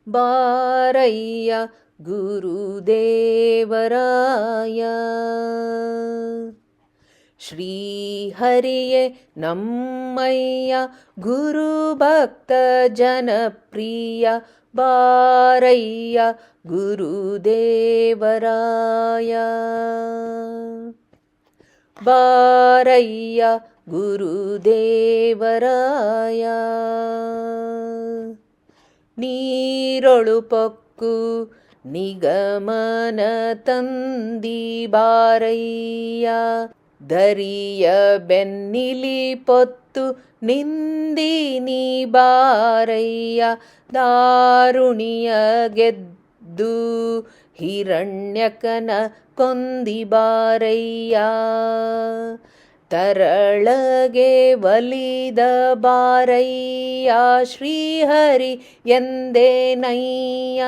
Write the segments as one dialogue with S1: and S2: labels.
S1: ಬಾರಯ್ಯ ಗುರುದೇವರಾಯ. ಶ್ರೀಹರಿಯೇ ನಮ್ಮಯ್ಯ ಗುರು ಭಕ್ತ ಜನಪ್ರಿಯ, ಬಾರಯ್ಯ ಗುರುದೇವರಾಯ. ಬಾರಯ್ಯ ಗುರುದೇವರಾಯ. ನೀರೊಳು ಪೊಕ್ಕು ನಿಗಮನ ತಂದಿ ಬಾರಯ್ಯ, ಧರಿಯ ಬೆನ್ನಿಲಿ ಪೊತ್ತು ನಿಂದಿನಿ ಬಾರಯ್ಯ. ದಾರುಣಿಯ ಗೆದ್ದು ಹಿರಣ್ಯಕನ ಕೊಂದಿ ಬಾರಯ್ಯ, ತರಳಗೆ ಒಲಿದ ಬಾರಯ್ಯ. ಶ್ರೀಹರಿ ಎಂದೇನಯ್ಯ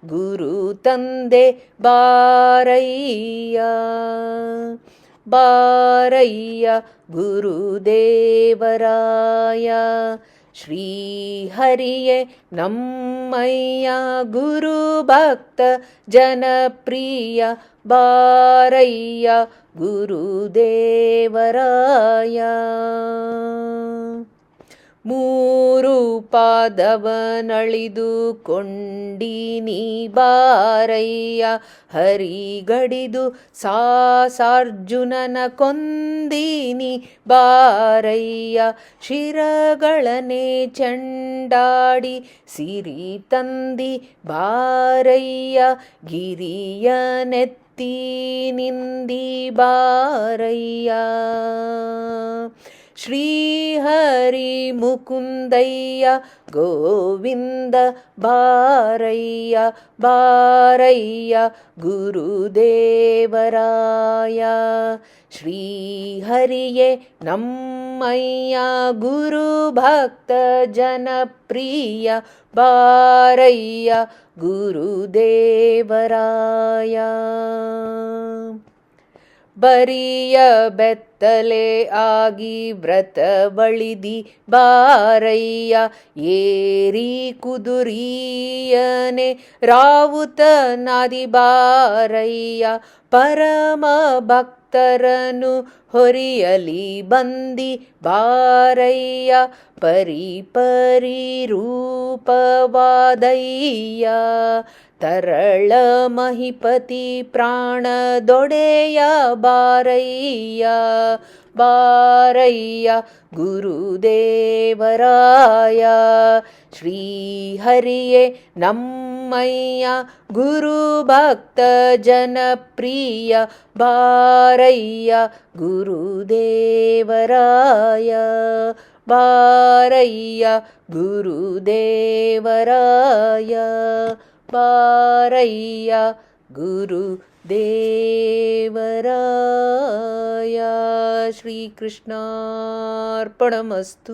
S1: ಗುರು ತಂದೆ ಬಾರಯ್ಯ. ಬಾರಯ್ಯ ಗುರುದೇವರಾಯ. ಶ್ರೀಹರಿಯೇ ನಮ್ಮಯ್ಯ ಗುರು ಭಕ್ತ ಜನಪ್ರಿಯ, ಬಾರಯ್ಯ ಗುರುದೇವರಾಯ. ಮೂರು ಪಾದವನಳಿದು ಕೊಂಡಿನಿ ಬಾರಯ್ಯ, ಹರಿಗಡಿದು ಸಾರ್ಜುನನ ಕೊಂದಿನಿ ಬಾರಯ್ಯ. ಶಿರಗಳನೆ ಚೆಂಡಾಡಿ ಸಿರಿ ತಂದಿ ಬಾರಯ್ಯ, ಗಿರಿಯ ನೆತ್ತಿ ನಿಂದಿ ಬಾರಯ್ಯ. ಶ್ರೀಹರಿ ಮುಕುಂದಯ್ಯ ಗೋವಿಂದ ಬಾರಯ್ಯ, ಬಾರಯ್ಯ ಗುರುದೇವರಾಯ. ಶ್ರೀಹರಿಯೇ ನಮ್ಮಯ್ಯ ಗುರು ಭಕ್ತ ಜನಪ್ರಿಯ, ಬಾರಯ್ಯ ಗುರುದೇವರಾಯ. ಬರಿಯ ಬೆತ್ತಲೆ ಆಗಿ ವ್ರತ ಬಳಿದಿ ಬಾರಯ್ಯ, ಏರಿ ಕುದುರಿಯನೆ ರಾವುತ ನಾದಿ ಬಾರಯ್ಯ. ಪರಮ ಭಕ್ತರನು ಹೊರಿಯಲಿ ಬಂದಿ ಬಾರಯ್ಯ, ಪರಿ ಪರಿ ರೂಪವಾದಯ್ಯ. ತರಳ ಮಹಿಪತಿ ಪ್ರಾಣದೊಡೆಯ ಬಾರಯ್ಯ, ಬಾರಯ್ಯ ಗುರುದೇವರಾಯ. ಶ್ರೀಹರಿಯೇ ನಮ್ಮಯ್ಯ ಗುರು ಭಕ್ತ ಜನಪ್ರಿಯ, ಬಾರಯ್ಯ ಗುರುದೇವರಾಯ. ಬಾರಯ್ಯ ಗುರುದೇವರಾಯ. ಬಾರಯ್ಯ ಗುರುದೇವರಾಯ. ಶ್ರೀಕೃಷ್ಣಾರ್ಪಣಮಸ್ತು.